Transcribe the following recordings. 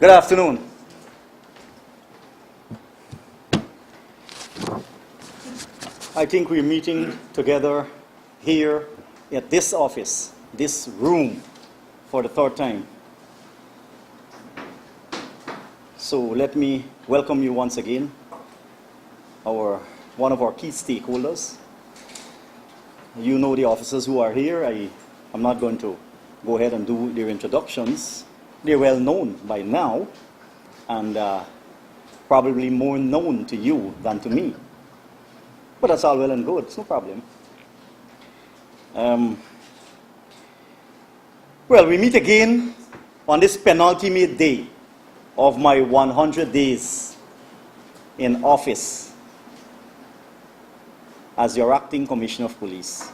Good afternoon. I think we're meeting together here at this office, this room, for the third time. So let me welcome you once again, one of our key stakeholders. You know the officers who are here. I'm not going to go ahead and do their introductions. They're well known by now, and probably more known to you than to me. But that's all well and good, it's no problem. Well, we meet again on this penultimate day of my 100 days in office as your acting Commissioner of Police.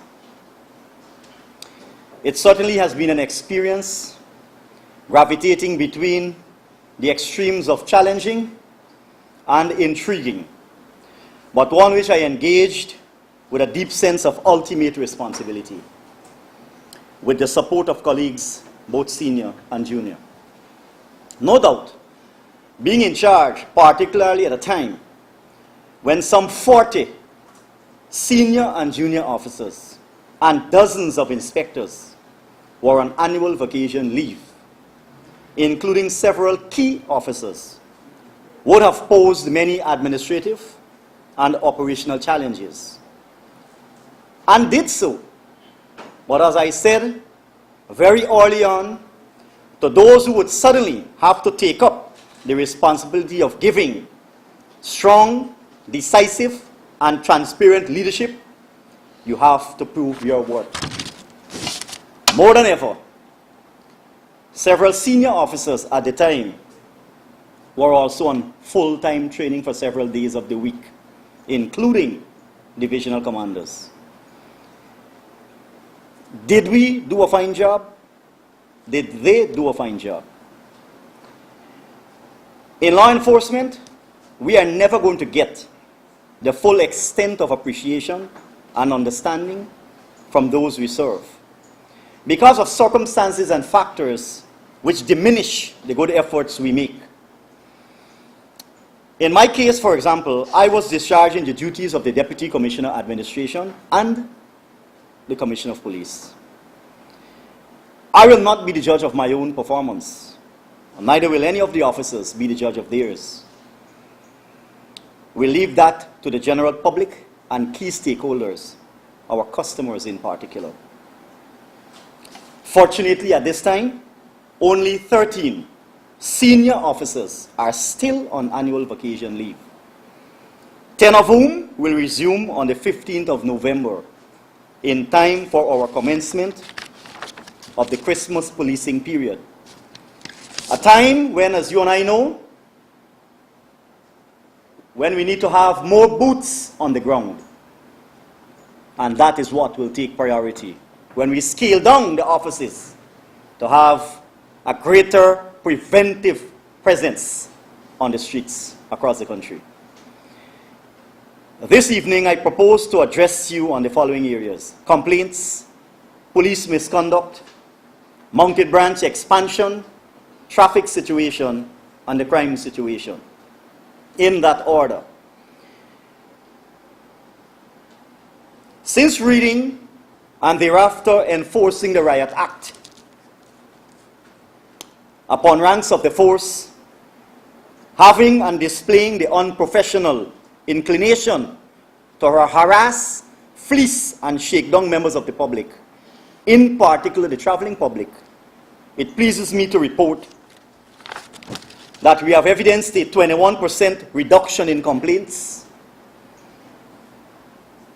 It certainly has been an experience gravitating between the extremes of challenging and intriguing, but one which I engaged with a deep sense of ultimate responsibility, with the support of colleagues, both senior and junior. No doubt, being in charge, particularly at a time when some 40 senior and junior officers and dozens of inspectors were on annual vacation leave, including several key officers, would have posed many administrative and operational challenges, and did so. But as I said very early on, to those who would suddenly have to take up the responsibility of giving strong, decisive, and transparent leadership, you have to prove your worth. More than ever, several senior officers at the time were also on full-time training for several days of the week, including divisional commanders. Did we do a fine job? Did they do a fine job? In law enforcement, we are never going to get the full extent of appreciation and understanding from those we serve, because of circumstances and factors which diminish the good efforts we make. In my case, for example, I was discharging the duties of the Deputy Commissioner Administration and the Commissioner of Police. I will not be the judge of my own performance, and neither will any of the officers be the judge of theirs. We leave that to the general public and key stakeholders, our customers in particular. Fortunately, at this time, only 13 senior officers are still on annual vacation leave, 10 of whom will resume on the 15th of November, in time for our commencement of the Christmas policing period. A time when, as you and I know, when we need to have more boots on the ground. And that is what will take priority when we scale down the offices to have a greater preventive presence on the streets across the country. This evening, I propose to address you on the following areas: complaints, police misconduct, mounted branch expansion, traffic situation, and the crime situation, in that order. Since reading and thereafter enforcing the Riot Act upon ranks of the force, having and displaying the unprofessional inclination to harass, fleece, and shake down members of the public, in particular the traveling public, it pleases me to report that we have evidenced a 21% reduction in complaints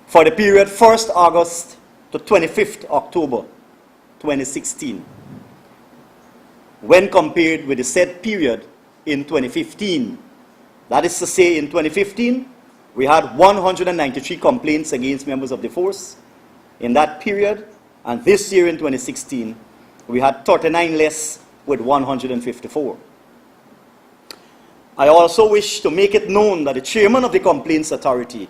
for the period 1st August to 25th October 2016, when compared with the said period in 2015. That is to say, in 2015, we had 193 complaints against members of the force in that period, and this year in 2016, we had 39 less with 154. I also wish to make it known that the chairman of the Complaints Authority,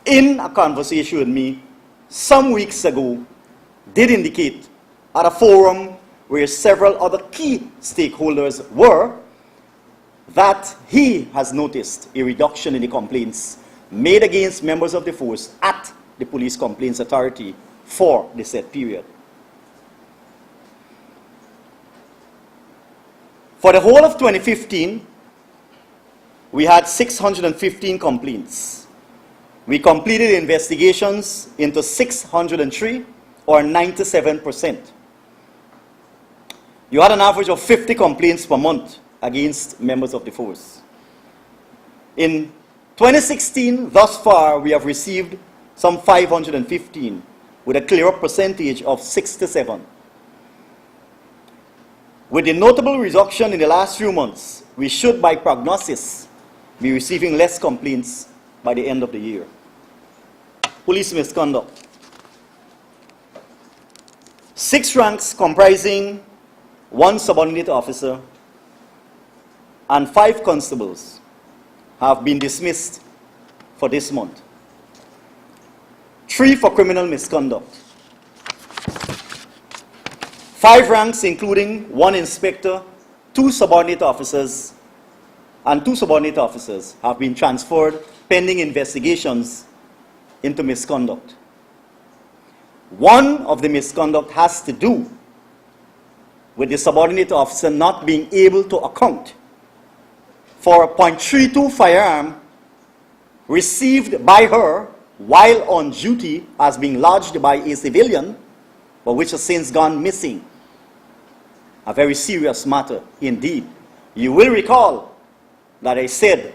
in a conversation with me some weeks ago, did indicate at a forum where several other key stakeholders were, that he has noticed a reduction in the complaints made against members of the force at the Police Complaints Authority for the said period. For the whole of 2015, we had 615 complaints. We completed investigations into 603, or 97%. You had an average of 50 complaints per month against members of the force. In 2016, thus far, we have received some 515, with a clear-up percentage of 67. With the notable reduction in the last few months, we should, by prognosis, be receiving less complaints by the end of the year. Police misconduct. 6 ranks comprising 1 subordinate officer and 5 constables have been dismissed for this month. 3 for criminal misconduct. 5 ranks including 1 inspector, 2 subordinate officers, and 2 subordinate officers have been transferred pending investigations into misconduct. One of the misconduct has to do with the subordinate officer not being able to account for a .32 firearm received by her while on duty as being lodged by a civilian, but which has since gone missing. A very serious matter indeed. You will recall that I said,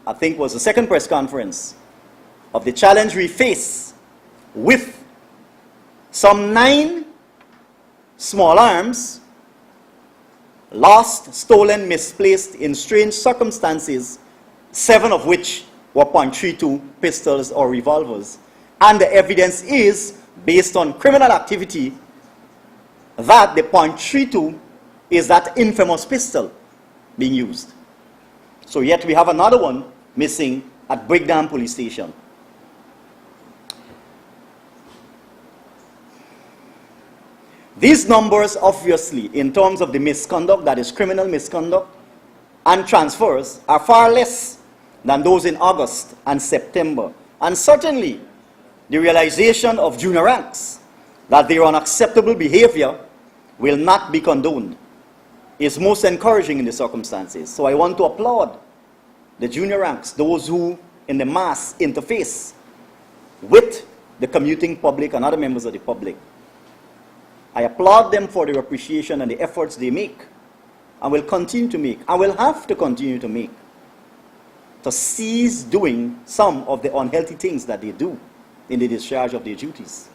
I think it was the second press conference, of the challenge we face with some 9 small arms lost, stolen, misplaced in strange circumstances, 7 of which were .32 pistols or revolvers. And the evidence is, based on criminal activity, that the .32 is that infamous pistol being used. So yet we have another one missing at Breakdown Police Station. These numbers, obviously, in terms of the misconduct, that is criminal misconduct, and transfers, are far less than those in August and September. And certainly, the realization of junior ranks that their unacceptable behavior will not be condoned is most encouraging in the circumstances. So I want to applaud the junior ranks, those who in the mass interface with the commuting public and other members of the public. I applaud them for their appreciation and the efforts they make, and will continue to make, and will have to continue to make, to cease doing some of the unhealthy things that they do in the discharge of their duties.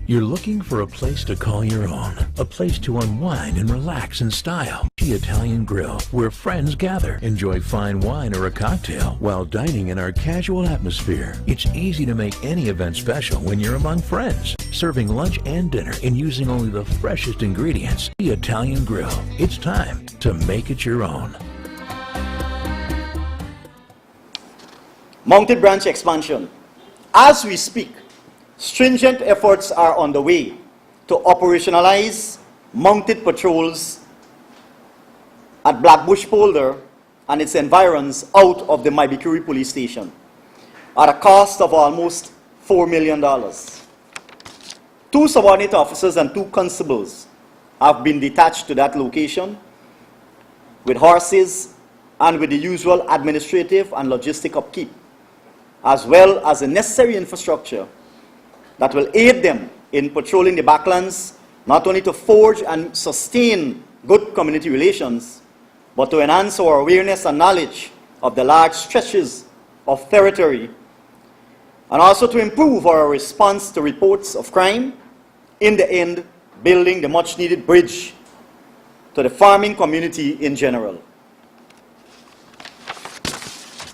You're looking for a place to call your own, a place to unwind and relax in style. The Italian Grill, where friends gather, enjoy fine wine or a cocktail while dining in our casual atmosphere. It's easy to make any event special when you're among friends, serving lunch and dinner and using only the freshest ingredients. The Italian Grill. It's time to make it your own. Mounted branch expansion. As we speak, stringent efforts are underway to operationalize mounted patrols at Blackbush Polder and its environs out of the Maibikuri police station at a cost of almost $4 million. 2 subordinate officers and 2 constables have been detached to that location with horses and with the usual administrative and logistic upkeep, as well as the necessary infrastructure that will aid them in patrolling the backlands, not only to forge and sustain good community relations, but to enhance our awareness and knowledge of the large stretches of territory, and also to improve our response to reports of crime, in the end, building the much-needed bridge to the farming community in general.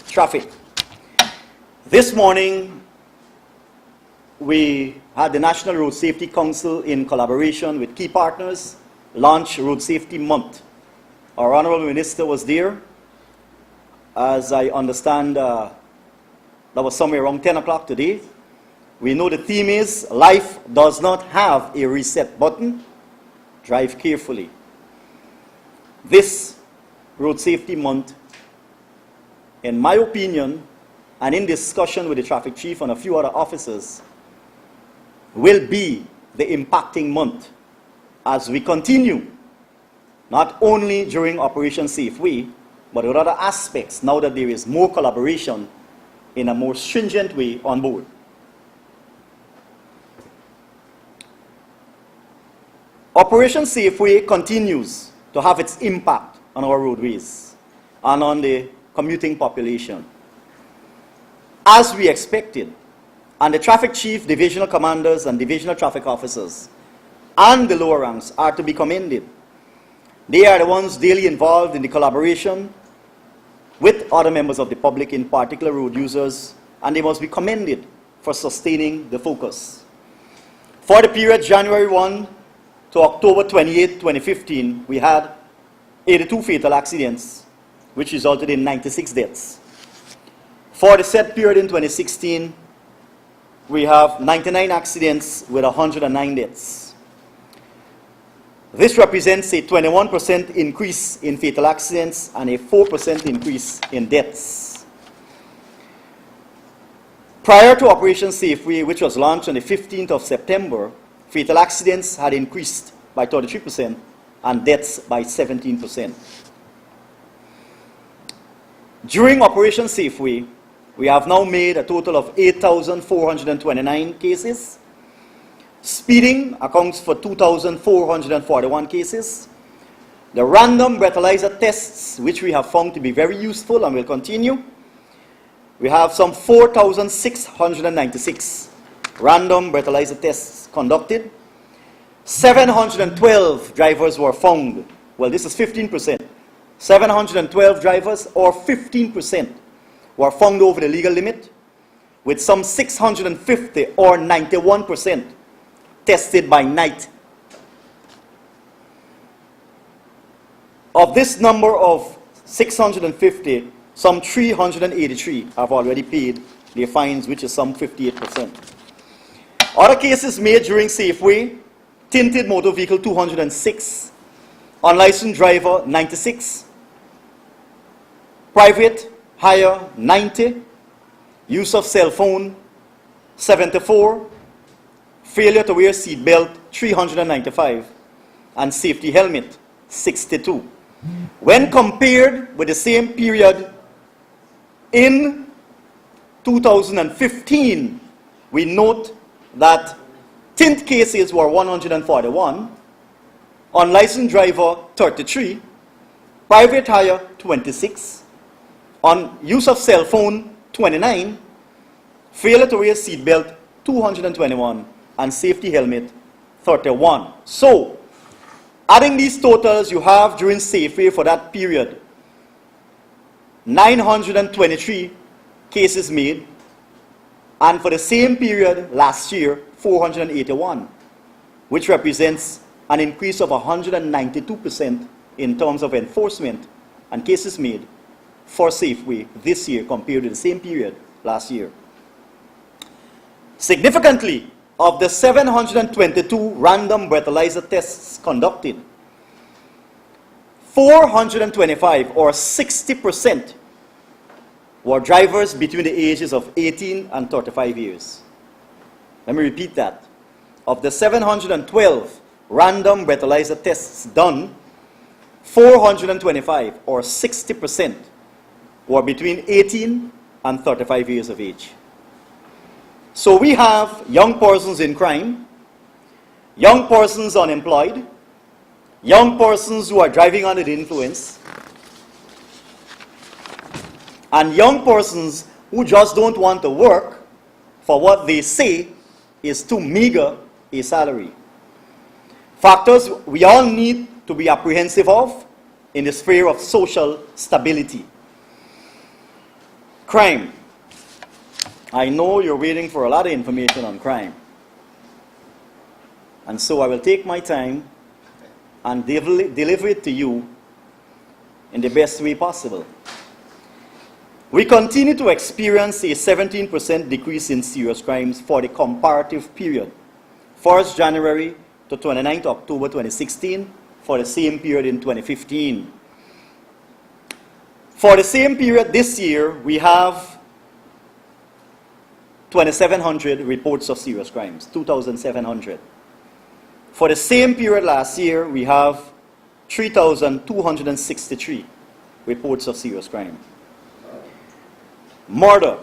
Traffic. This morning, we had the National Road Safety Council, in collaboration with key partners, launch Road Safety Month. Our Honorable Minister was there. As I understand, that was somewhere around 10 o'clock today. We know the theme is, life does not have a reset button. drive carefully. This Road Safety Month, in my opinion, and in discussion with the traffic chief and a few other officers, will be the impacting month as we continue, not only during Operation Safe Way, but with other aspects now that there is more collaboration in a more stringent way on board. Operation Safe Way continues to have its impact on our roadways and on the commuting population, as we expected. And the traffic chief, divisional commanders, and divisional traffic officers, and the lower ranks are to be commended. They are the ones daily involved in the collaboration with other members of the public, in particular road users, and they must be commended for sustaining the focus. For the period January 1 to October 28, 2015, we had 82 fatal accidents, which resulted in 96 deaths. For the said period in 2016, we have 99 accidents with 109 deaths. This represents a 21% increase in fatal accidents and a 4% increase in deaths. Prior to Operation Safe Way, which was launched on the 15th of September, fatal accidents had increased by 33% and deaths by 17%. During Operation Safe Way, we have now made a total of 8,429 cases. Speeding accounts for 2,441 cases. The random breathalyzer tests, which we have found to be very useful and will continue, we have some 4,696 random breathalyzer tests conducted. 712 drivers were found. Well, this is 15%. 712 drivers, or 15%, were found over the legal limit, with some 650, or 91%, tested by night. Of this number of 650, some 383 have already paid their fines, which is some 58%. Other cases made during Safe Way: tinted motor vehicle 206, unlicensed driver 96, private hire 90, use of cell phone 74, failure to wear seat belt 395, and safety helmet 62. When compared with the same period in 2015, we note that tint cases were 141, unlicensed driver 33, private hire 26, on use of cell phone 29, failure to wear seat belt 221, and safety helmet 31. So, adding these totals, you have during Safe Way for that period 923 cases made, and for the same period last year 481, which represents an increase of 192% in terms of enforcement and cases made for Safe Way this year compared to the same period last year. Significantly, of the 722 random breathalyzer tests conducted, 425, or 60%, were drivers between the ages of 18 and 35 years. Let me repeat that. Of the 712 random breathalyzer tests done, 425, or 60%, were between 18 and 35 years of age. So we have young persons in crime, young persons unemployed, young persons who are driving under the influence, and young persons who just don't want to work for what they say is too meager a salary. Factors we all need to be apprehensive of in the sphere of social stability. Crime. I know you're waiting for a lot of information on crime. And so I will take my time and deliver it to you in the best way possible. We continue to experience a 17% decrease in serious crimes for the comparative period, 1st January to 29th October 2016 for the same period in 2015. For the same period this year, we have 2,700 reports of serious crimes, 2,700. For the same period last year, we have 3,263 reports of serious crime. Murder.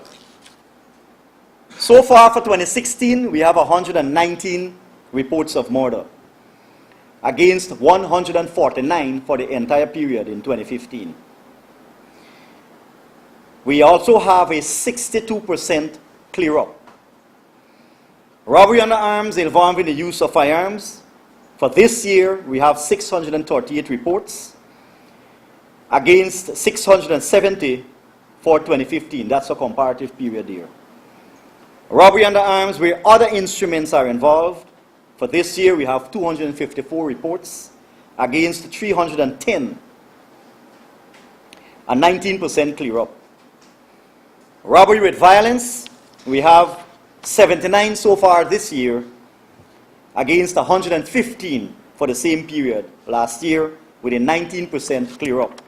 So far for 2016, we have 119 reports of murder against 149 for the entire period in 2015. We also have a 62% clear up. Robbery under arms involving the use of firearms. For this year, we have 638 reports against 670 for 2015. That's a comparative period here. Robbery under arms where other instruments are involved. For this year, we have 254 reports against 310, a 19% clear up. Robbery with violence, we have 79 so far this year against 115 for the same period last year with a 19% clear up.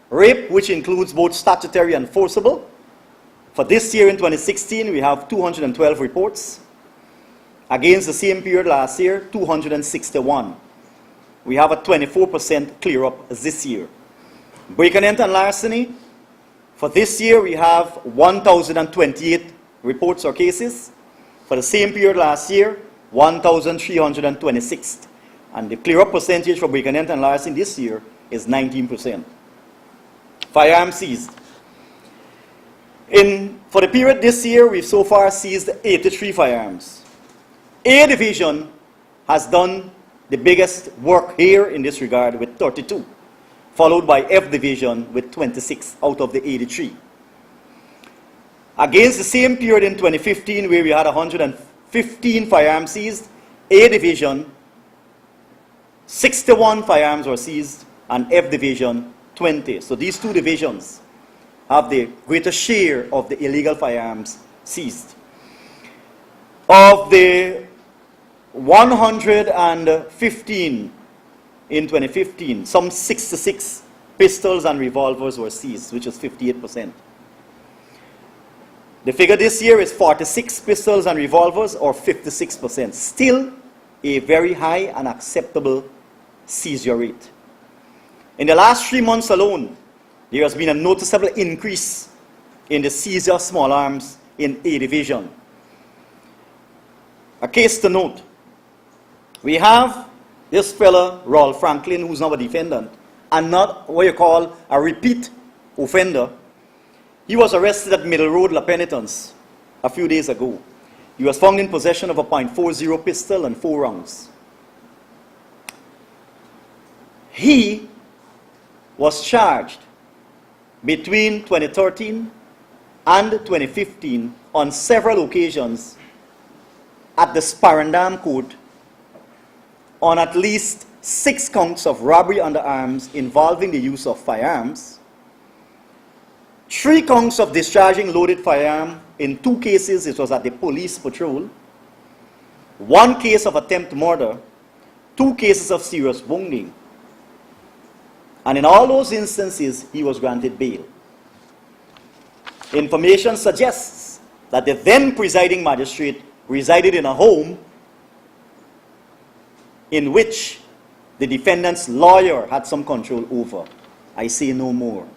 Rape, which includes both statutory and forcible. For this year in 2016, we have 212 reports against the same period last year, 261. We have a 24% clear up this year. Break and enter and larceny. For this year, we have 1,028 reports or cases. For the same period last year, 1,326. And the clear-up percentage for break and enter and larceny this year is 19%. Firearms seized. For the period this year, we've so far seized 83 firearms. A division has done the biggest work here in this regard with 32. Followed by F division with 26 out of the 83. Against the same period in 2015 where we had 115 firearms seized, A division, 61 firearms were seized, and F division, 20. So these two divisions have the greater share of the illegal firearms seized. Of the 115 in 2015, some 66 pistols and revolvers were seized, which is 58%. The figure this year is 46 pistols and revolvers, or 56%. Still a very high and acceptable seizure rate. In the last 3 months alone, there has been a noticeable increase in the seizure of small arms in A division. A case to note. We have this fella, Raul Franklin, who's now a defendant, and not what you call a repeat offender. He was arrested at Middle Road, La Penitence, a few days ago. He was found in possession of a .40 pistol and 4 rounds. He was charged between 2013 and 2015 on several occasions at the Sparendam Court on at least 6 counts of robbery under arms involving the use of firearms, 3 counts of discharging loaded firearm. In 2 cases, it was at the police patrol, 1 case of attempt murder, 2 cases of serious wounding. And in all those instances, he was granted bail. Information suggests that the then presiding magistrate resided in a home in which the defendant's lawyer had some control over. I say no more.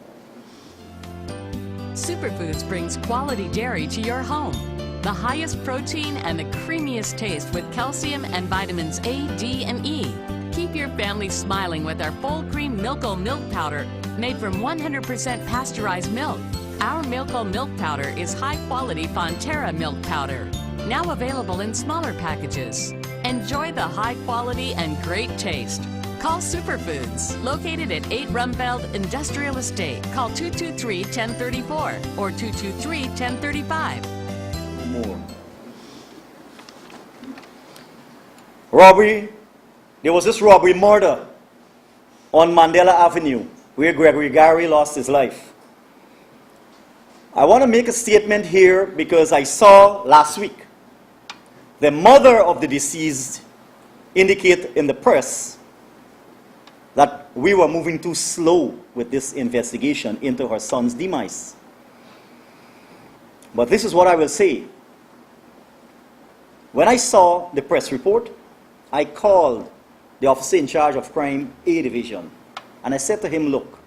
Superfoods brings quality dairy to your home. The highest protein and the creamiest taste with calcium and vitamins A, D, and E. Keep your family smiling with our full cream Milko milk powder made from 100% pasteurized milk. Our Milko milk powder is high quality Fonterra milk powder. Now available in smaller packages. Enjoy the high quality and great taste. Call Superfoods, located at 8 Rumfeld Industrial Estate. Call 223-1034 or 223-1035. More. Robbery. There was this robbery murder on Mandela Avenue where Gregory Gary lost his life. I want to make a statement here because I saw last week the mother of the deceased indicate in the press that we were moving too slow with this investigation into her son's demise. But this is what I will say. When I saw the press report, I called the officer in charge of crime A division, and I said to him, look,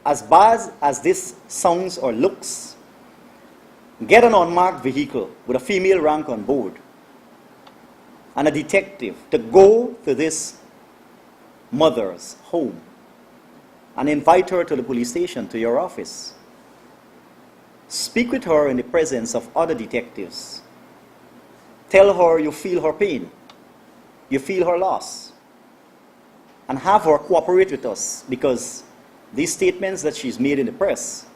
as bad as this sounds or looks, get an unmarked vehicle with a female rank on board and a detective to go to this mother's home and invite her to the police station, to your office. Speak with her in the presence of other detectives. Tell her you feel her pain, you feel her loss, and have her cooperate with us, because these statements that she's made in the press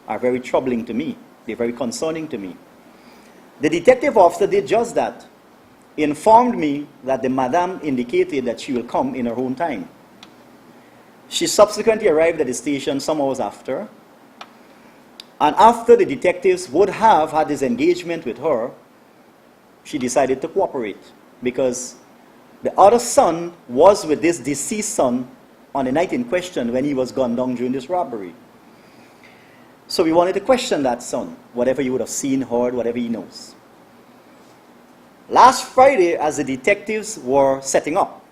are very troubling to me. They're very concerning to me. The detective officer did just that. He informed me that the madam indicated that she will come in her own time. She subsequently arrived at the station some hours after, and after the detectives would have had this engagement with her, she decided to cooperate, because the other son was with this deceased son on the night in question when he was gunned down during this robbery. So we wanted to question that son, whatever he would have seen, heard, whatever he knows. Last Friday, as the detectives were setting up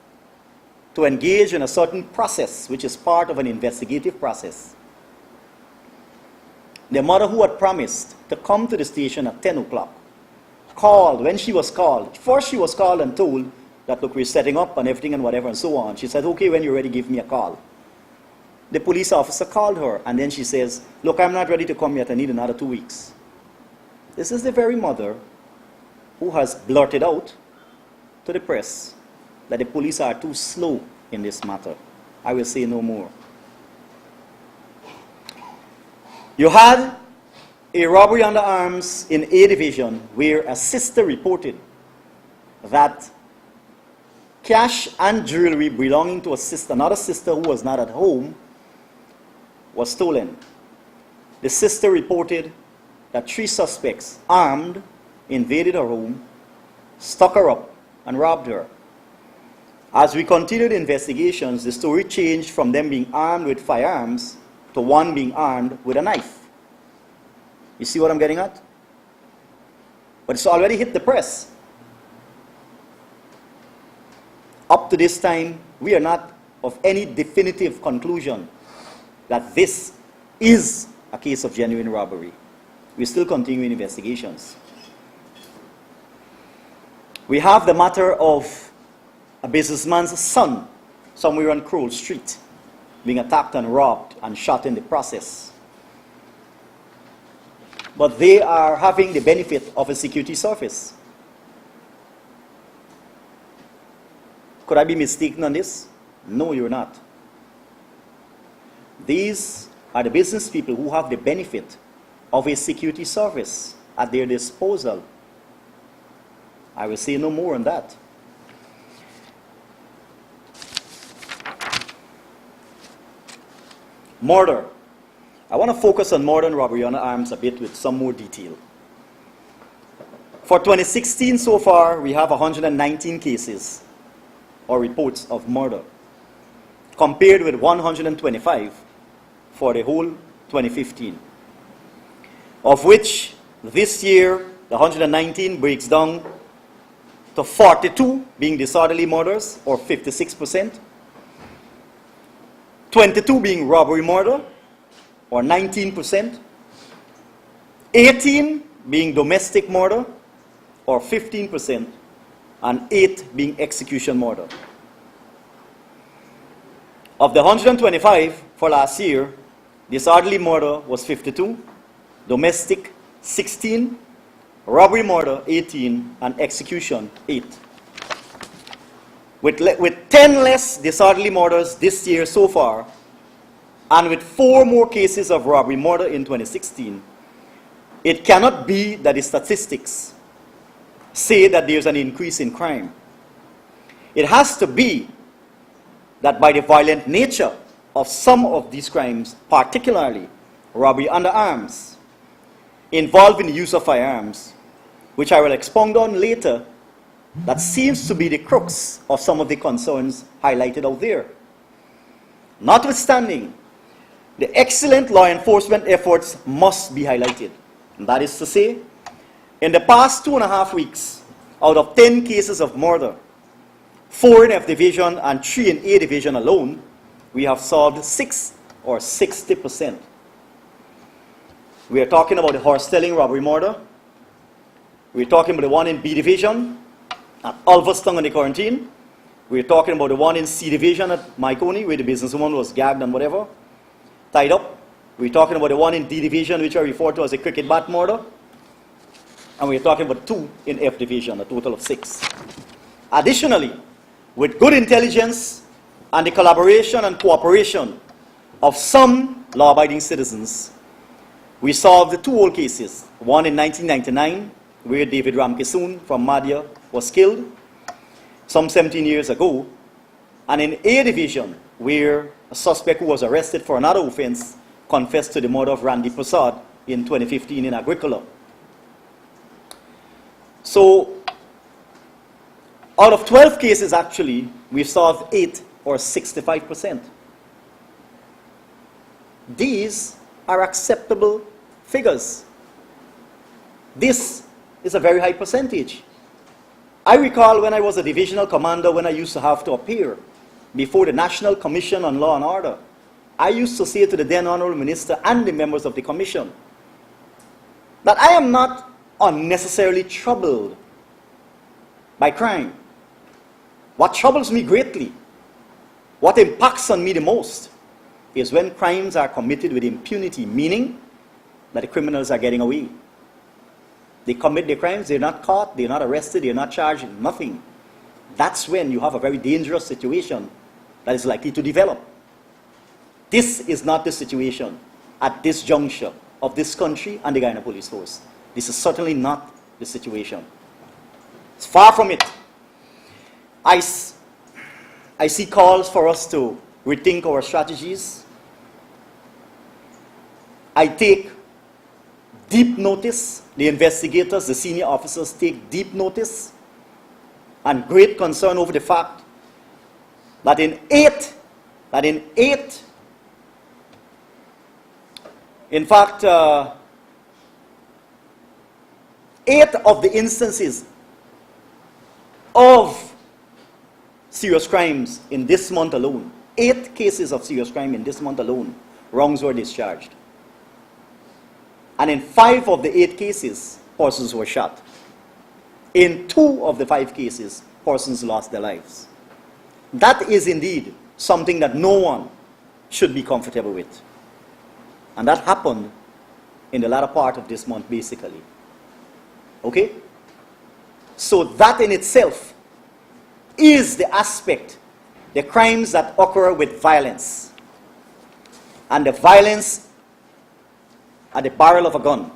to engage in a certain process, which is part of an investigative process, the mother, who had promised to come to the station at 10 o'clock, called. When she was called, first she was called and told that, look, we're setting up and everything and whatever and so on. She said, okay, when you're ready, give me a call. The police officer called her, and then she says, look, I'm not ready to come yet, I need another 2 weeks. This is the very mother who has blurted out to the press that the police are too slow in this matter. I will say no more. You had a robbery under arms in A division where a sister reported that cash and jewelry belonging to a sister, another sister who was not at home, was stolen. The sister reported that 3 suspects, armed, invaded her home, stuck her up, and robbed her. As we continued investigations, the story changed from them being armed with firearms to one being armed with a knife. You see what I'm getting at? But it's already hit the press. Up to this time, we are not of any definitive conclusion that this is a case of genuine robbery. We're still continuing investigations. We have the matter of a businessman's son somewhere on Crowell Street being attacked and robbed and shot in the process. But they are having the benefit of a security service. Could I be mistaken on this? No, you're not. These are the business people who have the benefit of a security service at their disposal. I will say no more on that. Murder. I want to focus on murder and robbery under arms a bit with some more detail. For 2016 so far, we have 119 cases or reports of murder, compared with 125 for the whole 2015. Of which, this year, the 119 breaks down to 42 being disorderly murders, or 56%, 22 being robbery murder, or 19%, 18 being domestic murder, or 15%, and 8 being execution murder. Of the 125 for last year, disorderly murder was 52, domestic 16, robbery murder 18, and execution 8. With 10 less disorderly murders this year so far, and with 4 more cases of robbery murder in 2016, it cannot be that the statistics say that there's an increase in crime. It has to be that by the violent nature of some of these crimes, particularly robbery under arms, involving the use of firearms, which I will expound on later that seems to be the crux of some of the concerns highlighted out there. Notwithstanding, the excellent law enforcement efforts must be highlighted. And that is to say, in the past 2.5 weeks, out of 10 cases of murder, 4 in F Division and 3 in A Division alone, we have solved 6 or 60%. We are talking about the horse stealing robbery murder. We're talking about the one in B Division at Ulverston on the quarantine. We're talking about the one in C Division at Myconi, where the businesswoman was gagged and whatever, tied up. We're talking about the one in D Division, which I refer to as a cricket bat murder. And we're talking about 2 in F Division, a total of 6. Additionally, with good intelligence and the collaboration and cooperation of some law-abiding citizens, we solved the 2 old cases. One in 1999, where David Ramkisoon from Madhya was killed, some 17 years ago, and in A Division, where a suspect who was arrested for another offense confessed to the murder of Randy Prasad in 2015 in Agricola. So, out of 12 cases actually, we've solved 8 or 65%. These are acceptable figures. This is a very high percentage. I recall when I was a divisional commander, when I used to have to appear before the National Commission on Law and Order, I used to say to the then Honorable Minister and the members of the Commission that I am not unnecessarily troubled by crime. What troubles me greatly, what impacts on me the most, is when crimes are committed with impunity, meaning that the criminals are getting away. They commit their crimes, they're not caught, they're not arrested, they're not charged, nothing. That's when you have a very dangerous situation that is likely to develop. This is not the situation at this juncture of this country and the Guyana Police Force. This is certainly not the situation. It's far from it. I see calls for us to rethink our strategies. I take deep notice. The investigators, the senior officers take deep notice and great concern over the fact that in eight, in fact, 8 of the instances of serious crimes in this month alone, 8 cases of serious crime in this month alone, wrongs were discharged. And in 5 of the 8 cases, persons were shot. In 2 of the 5 cases, persons lost their lives. That is indeed something that no one should be comfortable with. And that happened in the latter part of this month, basically. Okay? So that in itself is the aspect, the crimes that occur with violence. And the violence at the barrel of a gun.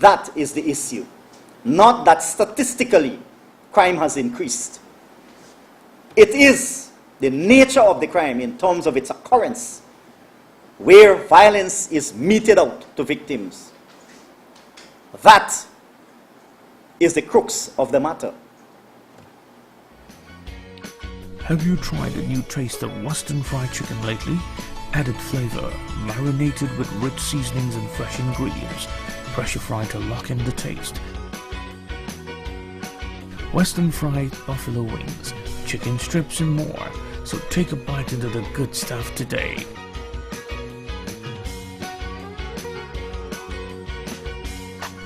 That is the issue. Not that statistically crime has increased. It is the nature of the crime in terms of its occurrence, where violence is meted out to victims. That is the crux of the matter. Have you tried a new taste of Western fried chicken lately? Added flavor, marinated with rich seasonings and fresh ingredients, pressure fried to lock in the taste. Western fried buffalo wings, chicken strips and more. So take a bite into the good stuff today.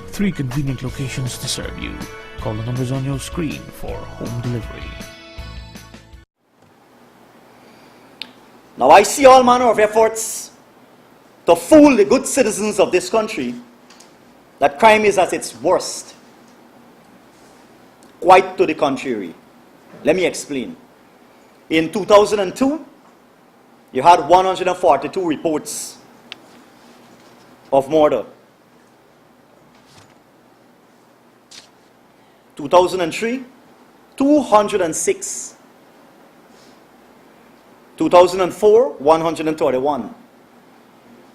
Three convenient locations to serve you. Call the numbers on your screen for home delivery. Now I see all manner of efforts to fool the good citizens of this country that crime is at its worst. Quite to the contrary. Let me explain. In 2002, you had 142 reports of murder. 2003, 206. 2004, 131.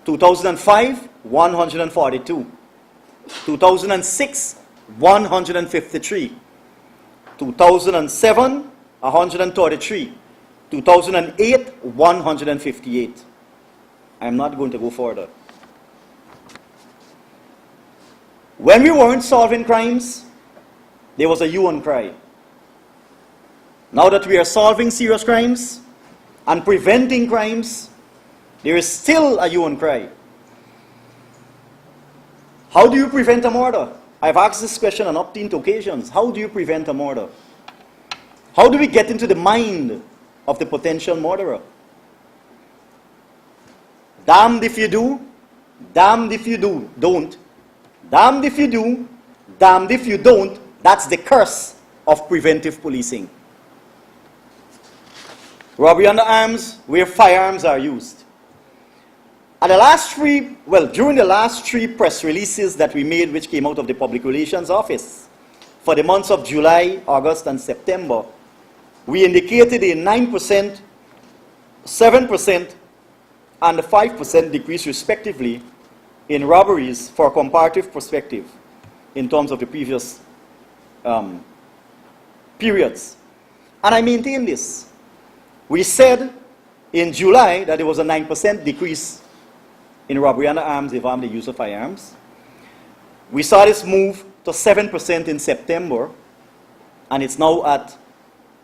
2005, 142. 2006, 153. 2007, 133. 2008, 158. I'm not going to go further. When we weren't solving crimes, there was a hue and cry. Now that we are solving serious crimes and preventing crimes, there is still a hue and cry. How do you prevent a murder? I've asked this question on up-to occasions. How do you prevent a murder? How do we get into the mind of the potential murderer? Damned if you do, damned if you don't. Damned if you do, damned if you don't. That's the curse of preventive policing. Robbery under arms, where firearms are used. During the last three press releases that we made, which came out of the Public Relations Office, for the months of July, August, and September, we indicated a 9%, 7%, and a 5% decrease, respectively, in robberies for a comparative perspective in terms of the previous periods. And I maintain this. We said in July that there was a 9% decrease in robbery under arms involving the use of firearms. We saw this move to 7% in September, and it's now at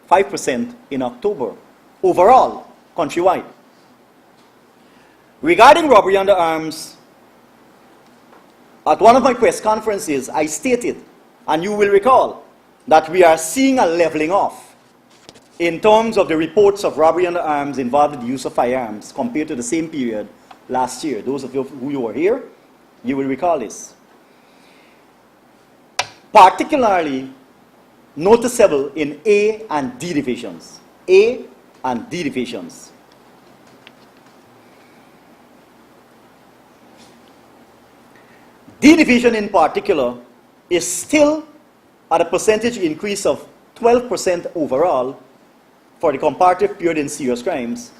5% in October, overall, countrywide. Regarding robbery under arms, at one of my press conferences, I stated, and you will recall, that we are seeing a leveling off in terms of the reports of robbery under arms involving the use of firearms compared to the same period last year. Those of you who were here, you will recall this. Particularly noticeable in A and D divisions. A and D divisions. D division in particular is still at a percentage increase of 12% overall for the comparative period in serious crimes,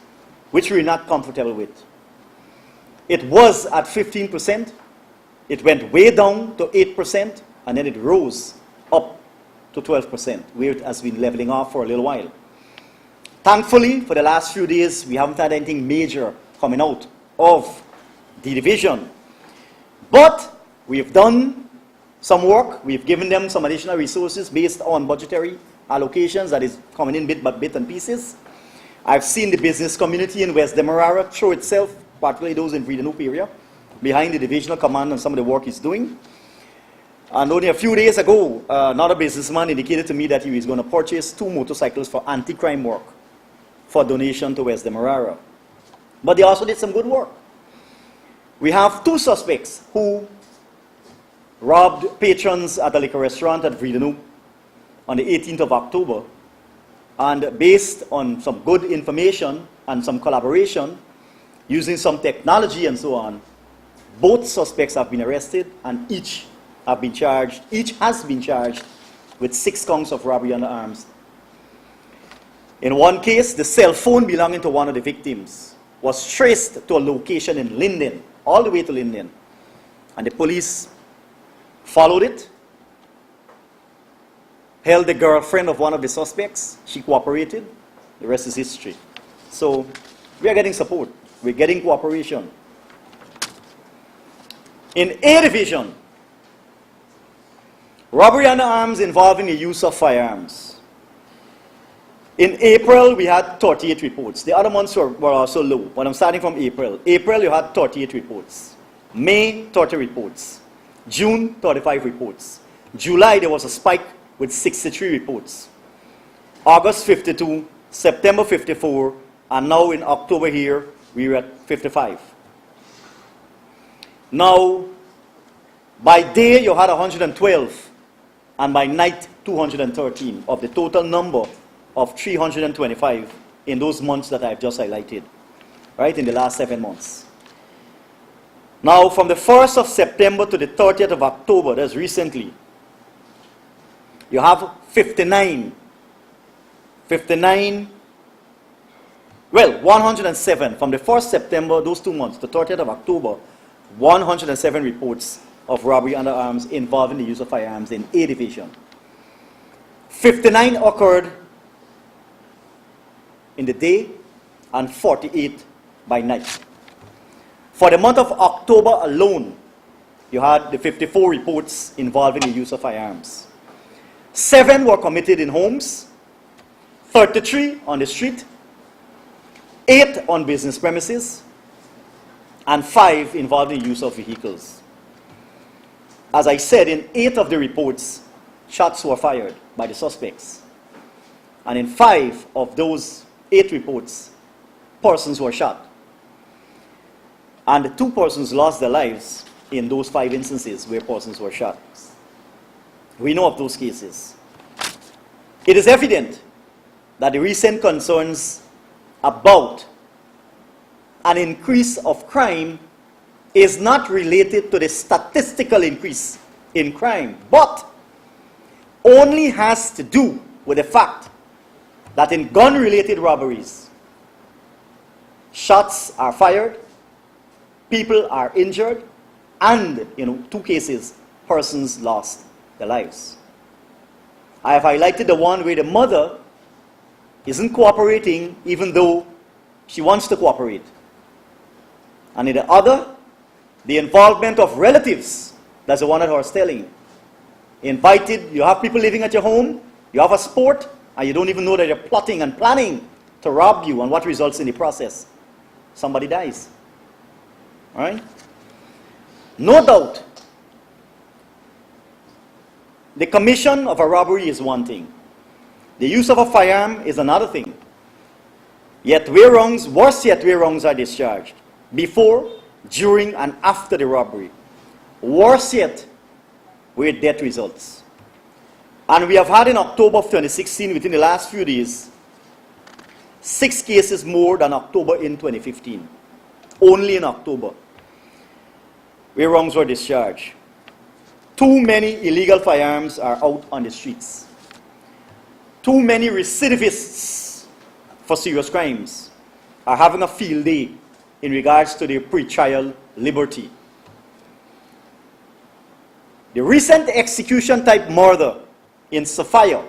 which we're not comfortable with. It was at 15%, it went way down to 8%, and then it rose up to 12%, where it has been leveling off for a little while. Thankfully, for the last few days, we haven't had anything major coming out of the division. But we've done some work. We've given them some additional resources based on budgetary allocations that is coming in bit by bit and pieces. I've seen the business community in West Demerara throw itself, particularly those in Breeden Hoop area, behind the divisional command and some of the work he's doing. And only a few days ago, another businessman indicated to me that he was going to purchase 2 motorcycles for anti-crime work for donation to West Demerara. But they also did some good work. We have 2 suspects who robbed patrons at a liquor restaurant at Breeden Hoop on the 18th of October. And based on some good information and some collaboration, using some technology and so on, both suspects have been arrested and each has been charged with 6 counts of robbery under arms. In one case, the cell phone belonging to one of the victims was traced to a location in Linden, all the way to Linden. And the police followed it, held the girlfriend of one of the suspects. She cooperated. The rest is history. So we are getting support. We're getting cooperation. In A division, robbery under arms involving the use of firearms. In April, we had 38 reports. The other months were also low, but I'm starting from April. April, you had 38 reports. May, 30 reports. June, 35 reports. July, there was a spike with 63 reports. August, 52. September, 54. And now in October here, we're at 55. Now, by day, you had 112. And by night, 213 of the total number of 325 in those months that I've just highlighted, right, in the last 7 months. Now, from the 1st of September to the 30th of October, that's recently, you have 107, from the 1st September, those 2 months, the 30th of October, 107 reports of robbery under arms involving the use of firearms in A division. 59 occurred in the day and 48 by night. For the month of October alone, you had the 54 reports involving the use of firearms. 7 were committed in homes, 33 on the street, 8 on business premises, and 5 involving the use of vehicles. As I said, in 8 of the reports, shots were fired by the suspects. And in 5 of those 8 reports, persons were shot. And the 2 persons lost their lives in those 5 instances where persons were shot. We know of those cases. It is evident that the recent concerns about an increase of crime is not related to the statistical increase in crime, but only has to do with the fact that in gun-related robberies, shots are fired, people are injured, and in 2 cases, persons lost their lives. I have highlighted the one where the mother isn't cooperating even though she wants to cooperate. And in the other, the involvement of relatives, that's the one that I was telling. Invited, you have people living at your home, you have a sport, and you don't even know that they're plotting and planning to rob you, and what results in the process? Somebody dies. All right? No doubt, the commission of a robbery is one thing. The use of a firearm is another thing. Yet where wrongs, worse yet where wrongs are discharged, before, during, and after the robbery. Worse yet, where death results. And we have had in October of 2016, within the last few days, 6 cases more than October in 2015. Only in October, where wrongs were discharged. Too many illegal firearms are out on the streets. Too many recidivists for serious crimes are having a field day in regards to their pre-trial liberty. The recent execution-type murder in Sophia,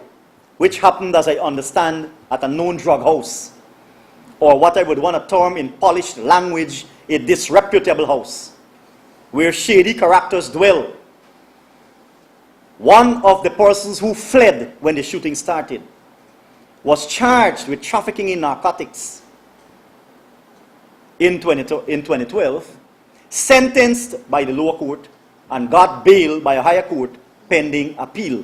which happened, as I understand, at a known drug house, or what I would want to term in polished language, a disreputable house, where shady characters dwell. One of the persons who fled when the shooting started was charged with trafficking in narcotics in 2012, sentenced by the lower court, and got bail by a higher court pending appeal.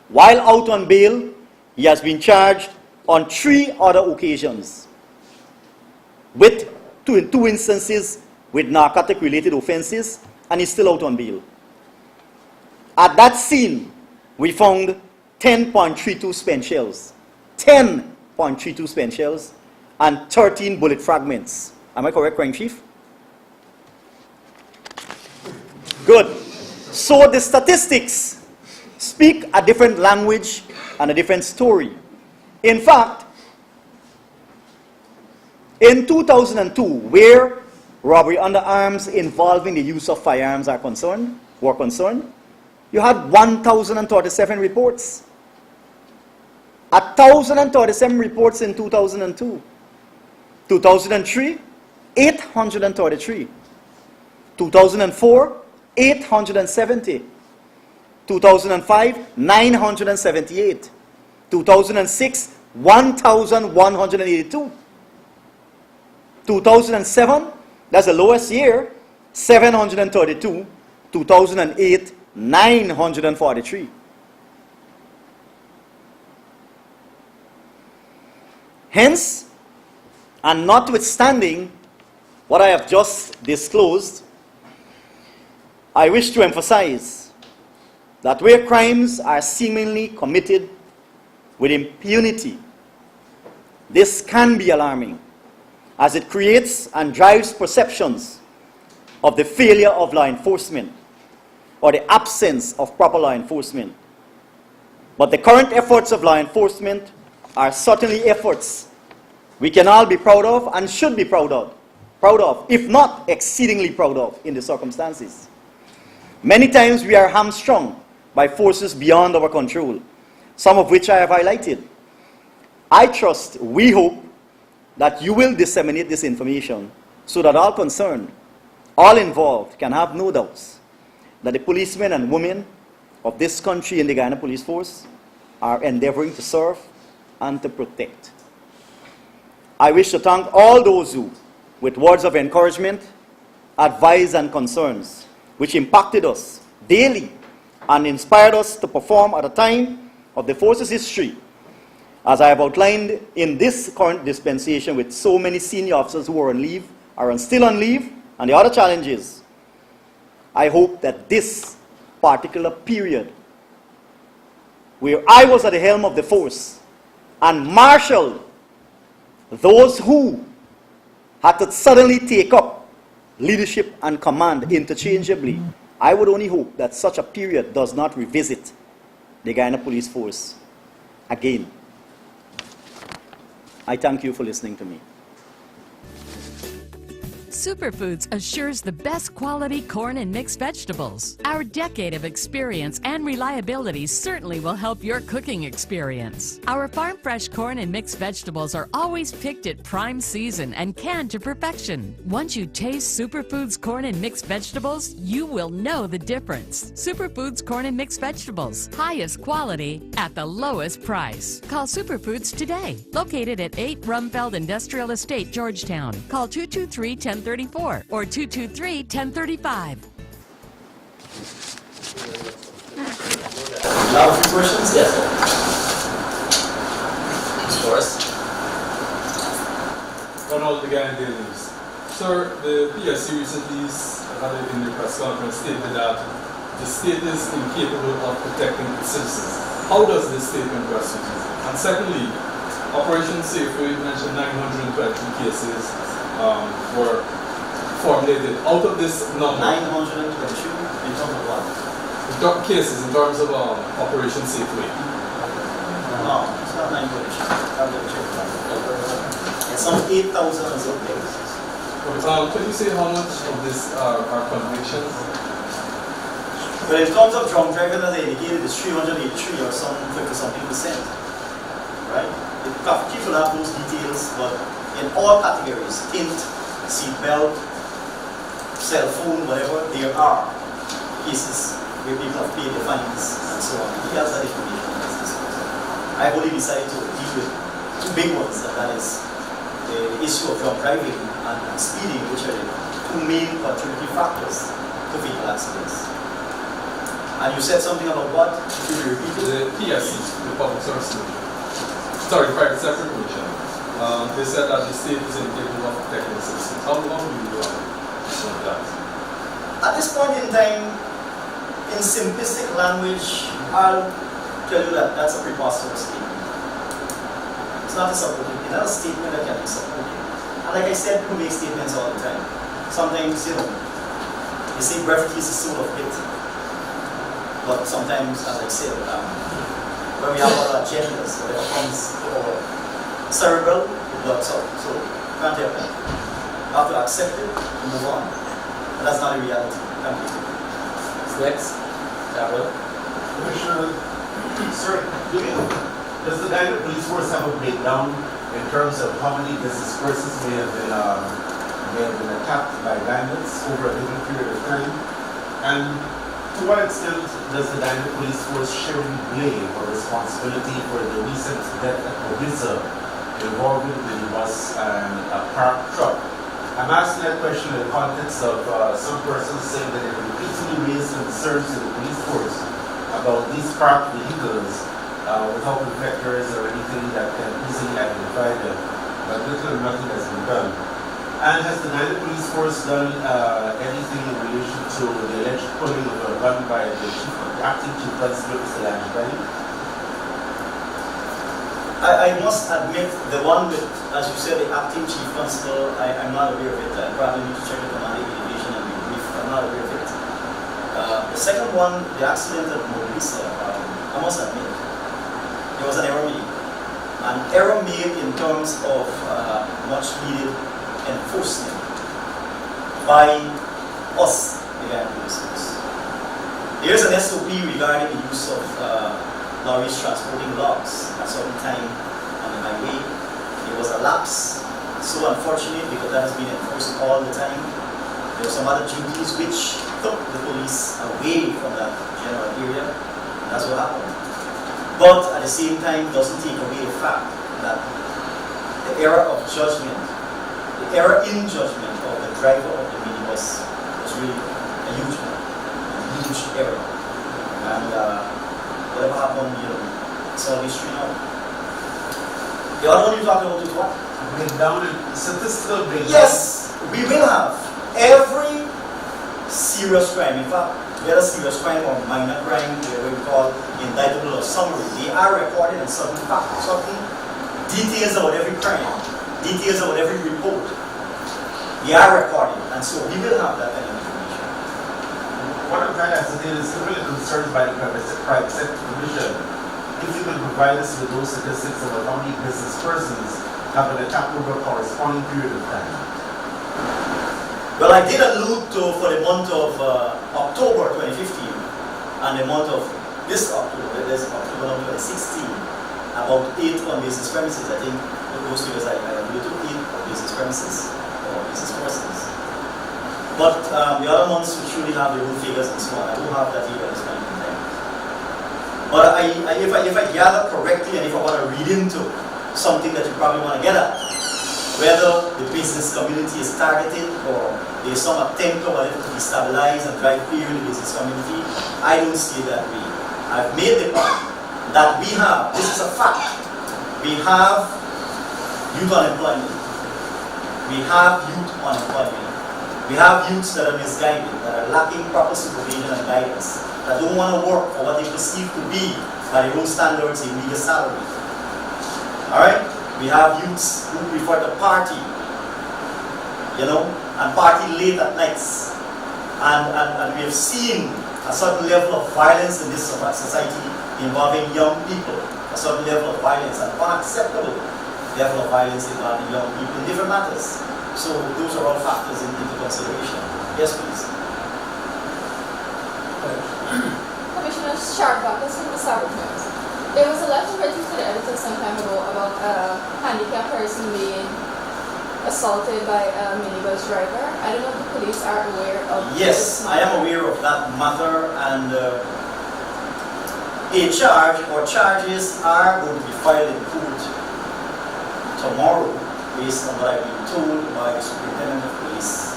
While out on bail, he has been charged on 3 other occasions with 2 instances with narcotic-related offenses, and he's still out on bail. At that scene, we found 10.32 spent shells, 10.32 spent shells, and 13 bullet fragments. Am I correct, Crime Chief? Good. So the statistics speak a different language and a different story. In fact, in 2002, where robbery under arms involving the use of firearms were concerned, you had 1,037 reports. 1,037 reports in 2002. 2003, 833. 2004, 870. 2005, 978. 2006, 1,182. 2007, that's the lowest year, 732. 2008, 943. Hence, and notwithstanding what I have just disclosed, I wish to emphasize that where crimes are seemingly committed with impunity, this can be alarming, as it creates and drives perceptions of the failure of law enforcement or the absence of proper law enforcement. But the current efforts of law enforcement are certainly efforts we can all be proud of and should be proud of, if not exceedingly proud of in the circumstances. Many times we are hamstrung by forces beyond our control, some of which I have highlighted. I trust, we hope, that you will disseminate this information so that all concerned, all involved, can have no doubts that the policemen and women of this country in the Guyana Police Force are endeavoring to serve and to protect. I wish to thank all those who, with words of encouragement, advice and concerns, which impacted us daily and inspired us to perform at a time of the force's history, as I have outlined in this current dispensation with so many senior officers who are on leave, still on leave, and the other challenges. I hope that this particular period, where I was at the helm of the force and marshaled those who had to suddenly take up leadership and command interchangeably, I would only hope that such a period does not revisit the Guyana Police Force again. I thank you for listening to me. Superfoods assures the best quality corn and mixed vegetables. Our decade of experience and reliability certainly will help your cooking experience. Our farm fresh corn and mixed vegetables are always picked at prime season and canned to perfection. Once you taste Superfoods corn and mixed vegetables, you will know the difference. Superfoods corn and mixed vegetables, highest quality at the lowest price. Call Superfoods today. Located at 8 Rumfeld Industrial Estate, Georgetown. Call 223-1034 or 223-1035. Now, a few questions? Yes, sir. Forrest. Ronald, the Guyana Daily News. Sir, the PSC recently had in the press conference stated that the state is incapable of protecting its citizens. How does this statement constitute? And secondly, Operation Safeway mentioned 922 cases were formulated. Out of this number, 922 in terms of what? Cases in terms of Operation Safeway. No, it's not 922. It's some 8,000 and something. Can you say how much of this are convictions? But in terms of drunk driving, as I indicated, it's 383 or some 50-something%. Right? People have those details, but in all categories, tint, seatbelt, cell phone, whatever, there are cases where people have paid the fines and so on. He has that information. I've only decided to deal with two big ones, and that is the issue of drunk driving and speeding, which are the two main contributing factors to fatal accidents. And you said something about what? Could you repeat it? The PSC, the Public Service Commission. Sorry, Private Sector Commission. They said that the state is incapable of protecting the citizens. How long do you do that? At this point in time, in simplistic language, I'll tell you that that's a preposterous statement. It's not a supporting, it's not a statement that can be supported. And like I said, people make statements all the time. Sometimes, they say brevity is the soul of wit. But sometimes, as I said, when we have our agendas, whatever comes to our cerebral, it blocks out. So, can't help that. You have to accept it and move on. And that's not a reality. Thank you. Next, Gabriel. Commissioner, sir, does the Guyana Police Force have a breakdown in terms of how many business persons may have been attacked by bandits over a given period of time? And to what extent does the Guyana Police Force share in blame or responsibility for the recent death at Cobinza involving the bus and a parked truck? I'm asking that question in the context of some persons saying that they've repeatedly raised concerns to the police force about these parked vehicles without reflectors or anything that can easily identify them, but little or nothing has been done. And has the Guyana Police Force done anything in relation to the alleged pulling of a gun by the acting chief constable, Mr. Lange? I must admit, the one with, as you said, the acting chief constable, I'm not aware of it. I probably need to check the commanding division and be brief. I'm not aware of it. The second one, the accident at Morisa, I must admit, there was an error made. An error made in terms of much needed enforcement by us, the Guyana Police Force. There is an SOP regarding the use of lorries transporting logs at a certain time on the highway. There was a lapse. So unfortunate because that has been enforced all the time. There were some other duties which took the police away from that general area. And that's what happened. But at the same time, doesn't take away the fact that the error of judgment, the error in judgment of the driver of the minibus was really a huge one, a huge error. And whatever happened, it's all history now. The other one you're talking about is what? Breakdown in statistical breakdown. Yes, we will have every serious crime. In fact, whether serious crime or minor crime, what we call indictable or summary, they are recorded in certain facts, certain details about every crime, details about every report. They are recorded, and so we will have that kind of information. What I'm trying to ascertain is really concerned by the private sector commission. If you could provide us with those statistics about how many business persons have been attacked over a corresponding period of time. Well, I did allude to for the month of October 2015 and the month of this October, that is October 2016, about 8 on business premises. I think those figures I alluded to 8 on business premises or business persons. But the other months we truly have their own figures and so on. I don't have that here at this point in time. But if I gather correctly and if I want to read into something that you probably want to get at, whether the business community is targeted or there's some attempt or whatever to destabilize and drive fear in the business community, I don't see it that way. I've made the point that we have, this is a fact, we have youth unemployment. We have youth unemployment. We have youths that are misguided, that are lacking proper supervision and guidance, that don't want to work for what they perceive to be, by their own standards, a meager salary. Alright? We have youths who prefer to party, and party late at nights. And we have seen a certain level of violence in this society involving young people, a certain level of violence, an unacceptable level of violence involving young people in different matters. So those are all factors into consideration. Yes, please. Commissioner Sharp-Backus from the Sabbath. There was a letter written to the editor some time ago about a handicapped person being assaulted by a minibus driver. I don't know if the police are aware of Yes, this I am aware of that matter, and a charge or charges are going to be filed in court tomorrow based on what I've been told by the superintendent of police.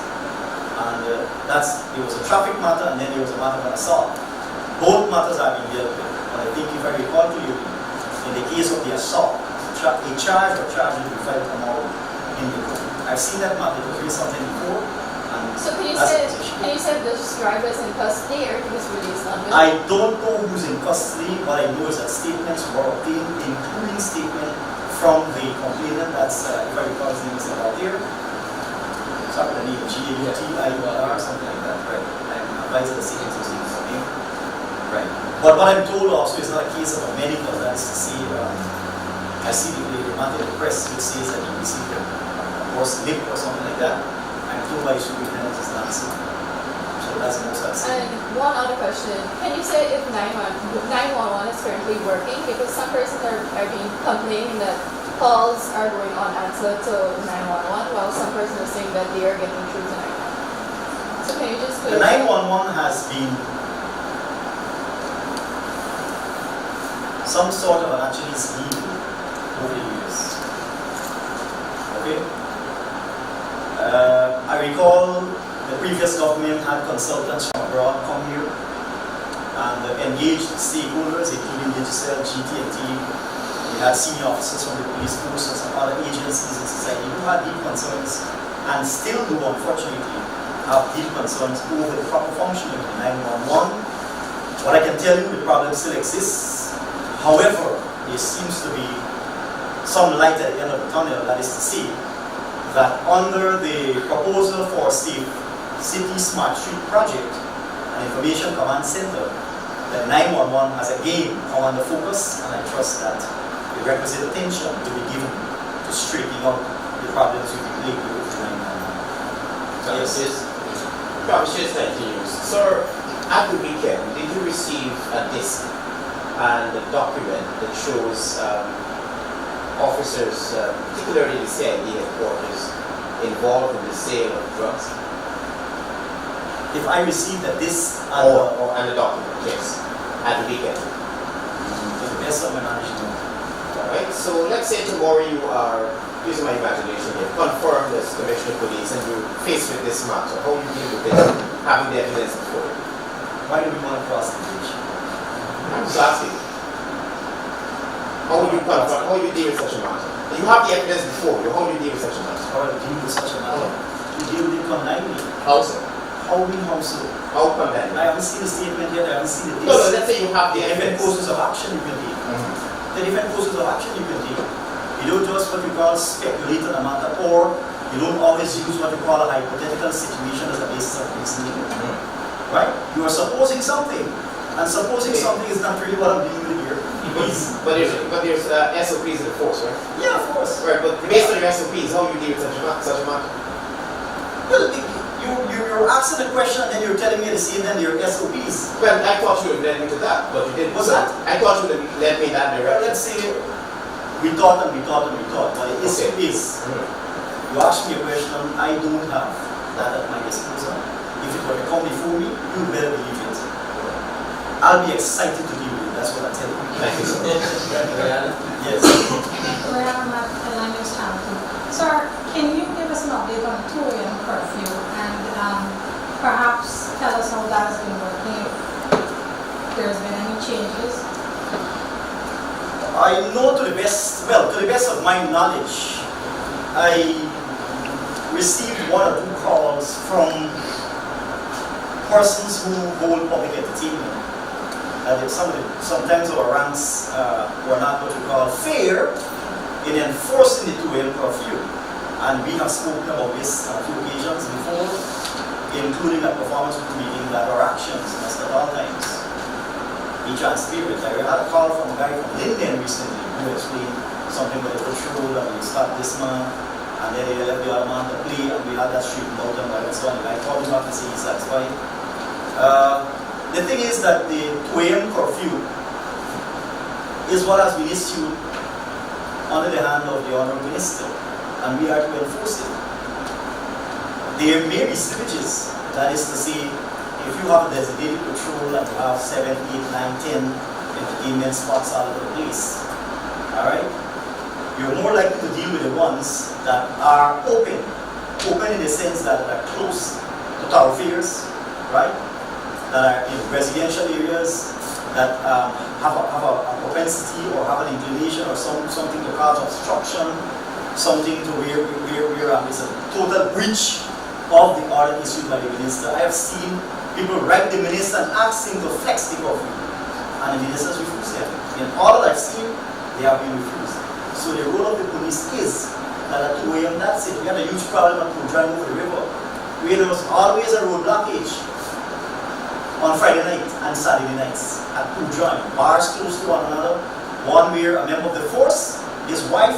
And there was a traffic matter and then there was a matter of an assault. Both matters are being dealt with. But I think if I recall clearly, in the case of the assault, a charge or charges will be filed tomorrow in the court. I've seen that matter, it was raised something before. So can you say this driver is in custody or he was released on bail? I don't know who's in custody. What I know is that statements were obtained, including statement from the complainant. That's, if I recall his name is out there. Sorry, the name, G-A-U-T-I-U-R, something like that, right? I'm advised the statements was taken from him. Right. But what I'm told also is not a case of a medical, that is to say, I see the matter in the press which says that he received a horse lip or something like that. I'm told by the superintendent is not so. So that's the most I've seen. And one other question, can you say if 911 is currently working? Because some persons are being complaining that calls are going unanswered to 911 while some persons are saying that they are getting through to 911. So can you just The 911 has been some sort of an Achilles heel over the years. Okay? I recall the previous government had consultants from abroad come here and engaged stakeholders, including Digicel, GT&T. We had senior officers from the police force and some other agencies in society who had deep concerns and still do, unfortunately, have deep concerns over the proper functioning of 911. What I can tell you, the problem still exists. However, there seems to be some light at the end of the tunnel, that is to say, that under the proposal for City Smart Street Project, an information command center, the 911 has again come under focus, and I trust that the requisite attention will be given to straightening out the problems with the linked with the 911. Yes. Continues. Sir, at the weekend, did you receive a disc and a document that shows officers, particularly the CID headquarters, involved in the sale of drugs? If I receive that this And a document, yes, at the weekend. to the best of my knowledge, no. Alright, so let's say tomorrow you are, using my imagination here, confirmed as Commissioner of Police and you're faced with this matter. How do you deal with this, having the evidence before you? Why do we want to cross the bridge? I'm just asking. How would you confront, how would you deal with such a matter? You have the evidence before you, how do you deal with such a matter? How do we deal with such a matter? We deal with it condemningly. How so? How we how so? How condemn? I haven't seen the statement yet, I haven't seen the No, let's say you have the different evidence. courses of action you can take. The different courses of action you can take. You don't just what you call speculate on a matter, or you don't always use what you call a hypothetical situation as a basis of reasoning. Right? You are supposing something, and supposing something is not really what I'm dealing with here. But there's SOPs in force, right? Yeah, of course. Right, but based on your SOPs, how do you deal with such a matter? Well, you're asking a question and then you're telling me the same then your SOPs. Well, I thought you would have led me to that, but you didn't. What's that? I thought you would have led me that Well, direction. let's say we thought and we thought and we thought, but the issue is, you asked me a question, I don't have that at my disposal. If it were to come before me, you better believe it. I'll be excited to deal with it, that's what I tell you. Thank you so much. Yes. Sir, can you give us an update on the 2 a.m. curfew and perhaps tell us how that has been working, if there's been any changes? I know to the best of my knowledge, I received 1 or 2 calls from persons who hold public entertainment. Sometimes our ranks were not what we call fair in enforcing the 2 a.m. curfew. And we have spoken about this on a few occasions before, including a performance meeting that our actions must at all times be transparent. I had a call from a guy from Linden recently who explained something about the patrol and we start this man and then they let the other man to play and we had that straightened out and by so on. I called him back and said he's satisfied. The thing is that the 2 a.m. curfew is what has been issued under the hand of the Honourable Minister, and we are to enforce it. There may be slippages, that is to say, if you have a designated patrol and you have 7, 8, 9, 10 entertainment spots all over the place, alright, you're more likely to deal with the ones that are open in the sense that are close to thoroughfares, right? That are in residential areas, that have a propensity or have an inclination or something to cause obstruction, something to where it's a total breach of the order issued by the minister. I have seen people write the minister and ask him to flex the curfew, and the ministers refuse them. In all that I've seen, they have been refused. So the role of the police is that at 2 a.m. that's it. We had a huge problem at Pudrime over the river, where there was always a road blockage on Friday night and Saturday nights at Pudrime. Bars close to one another. One where a member of the force, his wife,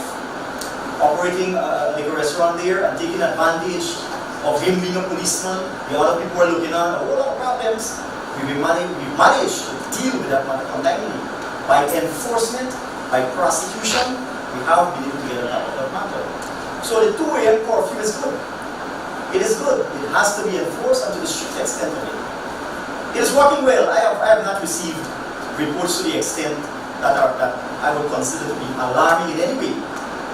operating a liquor restaurant there and taking advantage of him being a policeman. The other people were looking on, a lot of problems. We managed to deal with that matter condemningly. By enforcement, by prosecution, we have been able to get on top of that matter. So the 2 a.m. curfew is good. It is good. It has to be enforced and to the strict extent of it. It is working well. I have not received reports to the extent that I would consider to be alarming in any way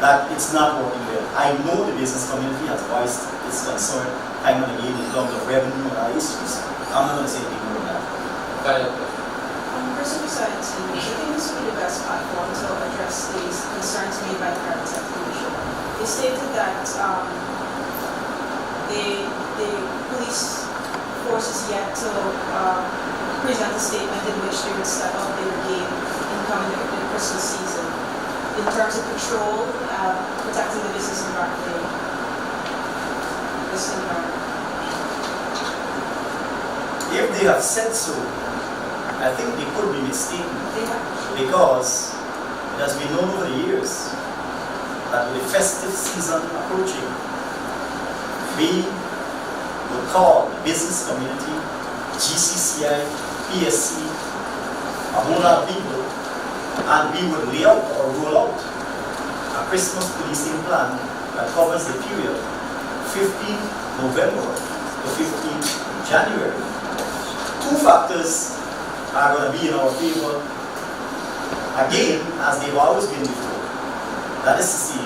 that it's not working well. I know the business community has voiced its concern time and again in terms of revenue and other issues. I'm not going to say anything more than that. Final question. Person besides you, I think this would be the best platform to address these concerns made by the Private Sector Commission. They stated that the police force is yet to present a statement in which they would step up their game in coming to the Christmas season in terms of patrol, protecting the business environment. If they have said so, I think they could be mistaken, because it has been known over the years that with the festive season approaching, we would call the business community, GCCI, PSC, a whole lot of people And we would lay out or roll out a Christmas policing plan that covers the period 15th November to 15th January. Two factors are going to be in our favor, again, as they've always been before. That is to say,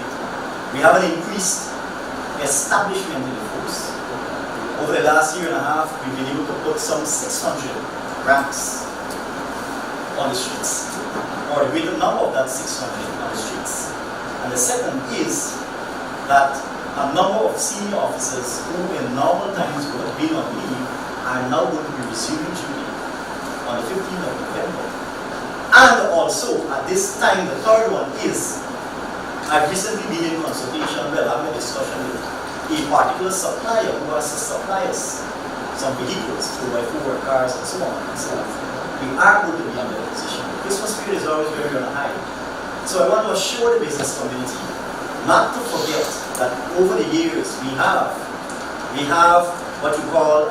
we have an increased establishment in the force. Over the last year and a half, we've been able to put some 600 ranks on the streets, or a greater number of that 600 on the streets. And the second is that a number of senior officers who in normal times would have been on leave are now going to be resuming duty on the 15th of November. And also, at this time, the third one is, I've recently been in consultation, having a discussion with a particular supplier who has to supply us some vehicles, 4x4 cars and so on and so on. We are going to be in that position. Christmas period is always very on a high. So I want to assure the business community not to forget that over the years we have what you call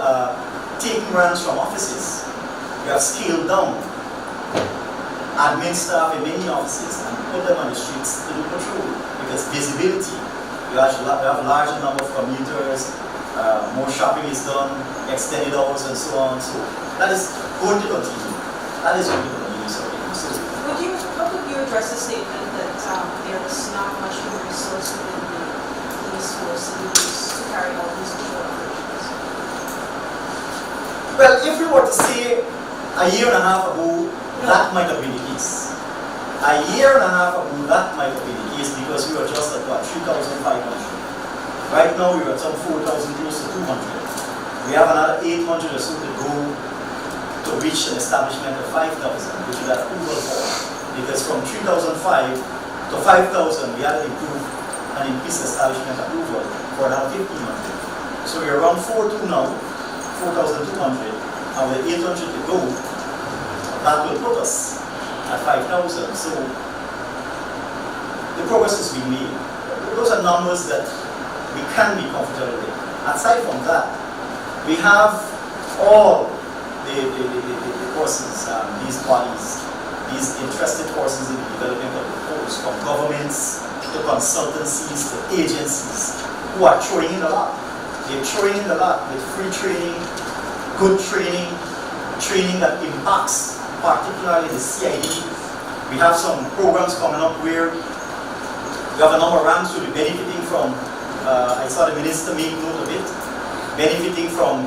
taking ranks from offices. We have scaled down admin staff in many offices and put them on the streets to do patrol because visibility. We have a larger number of commuters, more shopping is done, extended hours and so on. So that is going to continue. That is going to continue. So how would you address the statement that there is not much more resource within the police force to use to carry out these patrol operations? Well, if we were to say a year and a half ago, that might have been the case. A year and a half ago, that might have been the case because we were just at what, 3,500. Right now, we are at some 4,000, close to 200. We have another 800 or so to go to reach an establishment of 5,000, which we had approval for. Because from 3,005 to 5,000, we had to improve and increase establishment approval for another 1,500. So we're around 4,200 now, 4,200, and with 800 to go, that will put us at 5,000. So the progress has been made. Those are numbers that we can be comfortable with. Aside from that, we have all the persons, these bodies, these interested persons in the development of the force, from governments to consultancies to agencies, who are throwing in a lot. They're throwing in a lot with free training, good training, training that impacts particularly the CID. We have some programs coming up where we have a number of ranks who will be benefiting from, I saw the minister make note of it, benefiting from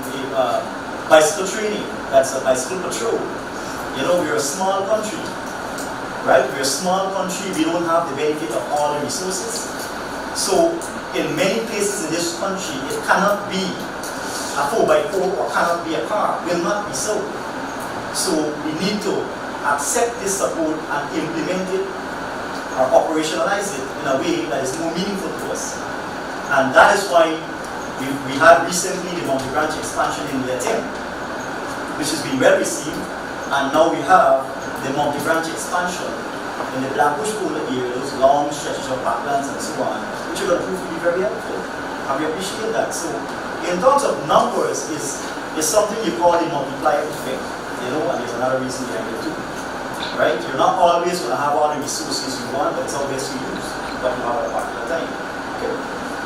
bicycle training. That's a bicycle patrol. You know, we're a small country, right? We're a small country, we don't have the benefit of all the resources. So in many places in this country, it cannot be a 4x4 or cannot be a car, will not be so. So we need to accept this support and implement it or operationalize it in a way that is more meaningful to us. And that is why we had recently the multi-branch expansion in Vietnam, which has been well received. And now we have the multi-branch expansion in the Black Bush Polar area, those long stretches of backlands and so on, which are going to prove to be very helpful. And we appreciate that. So in terms of numbers, is something you call the multiplier effect. You know, and there's another reason behind it too. Right? You're not always going to have all the resources you want, but it's always to use what you have at a particular time. Okay.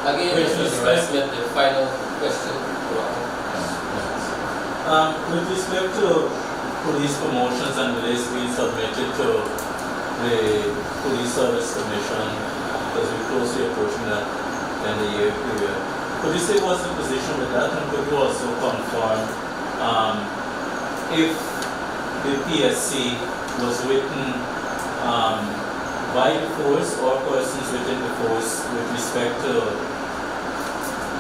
Again, Mr. President, the final question. With respect to police promotions and lists being submitted to the Police Service Commission, because we're closely approaching that in the year period, could you say what's the position with that, and could you also confirm if the PSC was written by the force or persons within the force with respect to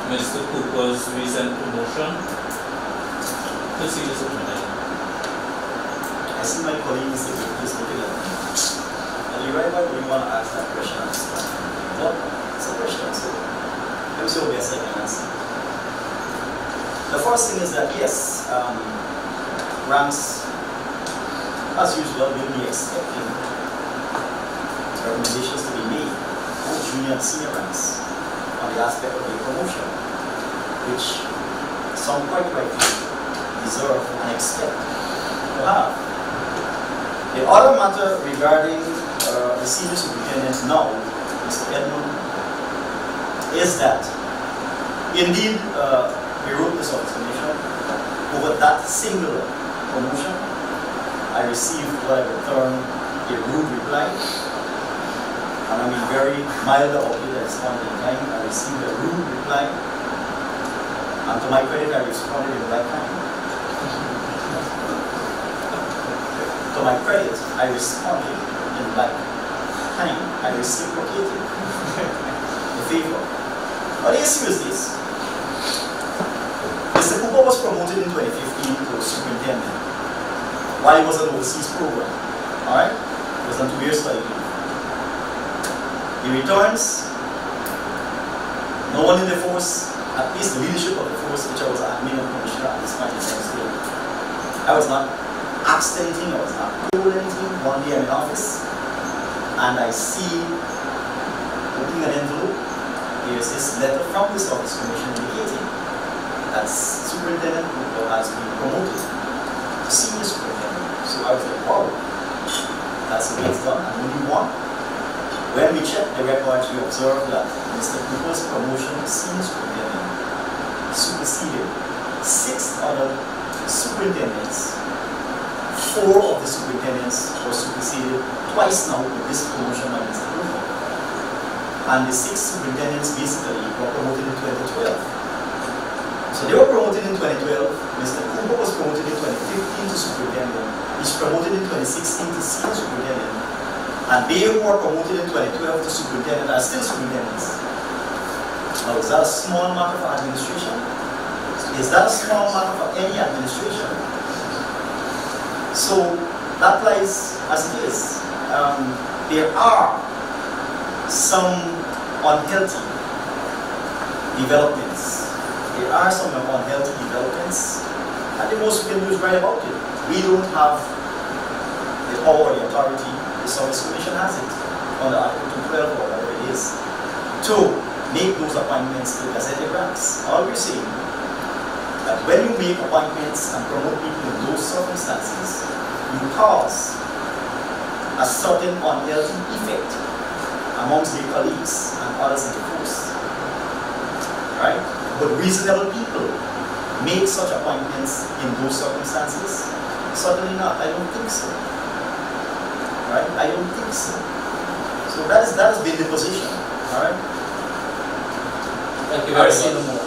Mr. Cooper's recent promotion? Proceed as a minute. I see my colleague Mr. Gift is looking at me. And you're right, why would you want to ask that question at this point? Well, it's a question, so let me see what I can answer. The first thing is that yes, ranks, as usual, will be expecting recommendations to be made, both junior and senior ranks, on the aspect of the promotion, which some quite rightly deserve and expect to have. The other matter regarding the senior superintendent now, Mr. Edmund, is that indeed we wrote this explanation over that single promotion. I received what I would term a rude reply, and I mean very mild about it at this point in time. I received a rude reply, and to my credit, I responded in the right time. To my credit, I responded in the right time. I reciprocated the favor. But the issue is this. Mr. Cooper was promoted in 2015 to superintendent while he was an overseas program. Alright? He was on 2 years study leave. He returns. No one in the force, at least the leadership of the force, which I was admin and commissioner at this point in time still, I was not absenting, I was not doing anything. One day I'm in office and I see, opening an envelope, there's this letter from this office commission indicating that Superintendent Cooper has been promoted to senior superintendent. So I was like, wow, that's the way it's done, and only one. When we checked the records, we observed that Mr. Cooper's promotion to senior superintendent superseded 6 other superintendents. 4 of the superintendents were superseded twice now with this promotion by Mr. Cooper. And the 6 superintendents basically were promoted in 2012. So they were promoted in 2012. Mr. Cooper was promoted in 2015 to superintendent. He's promoted in 2016 to senior superintendent. And they who were promoted in 2012 to superintendent are still superintendents. Now, is that a small matter for administration? Is that a small matter for any administration? So that lies as it is. There are some unhealthy developments. There are some unhealthy developments, and the most we can do is write about it. We don't have the power or the authority. The Service Commission has it under Article 212 or whatever it is to make those appointments to gazettegrams. All we're saying that when you make appointments and promote people in those circumstances, you cause a certain unhealthy effect amongst their colleagues and others in the force. Right? But reasonable people make such appointments in those circumstances? Certainly not. I don't think so. Right? I don't think so. So that has been the position. Alright? Thank you very much. I'll say no more.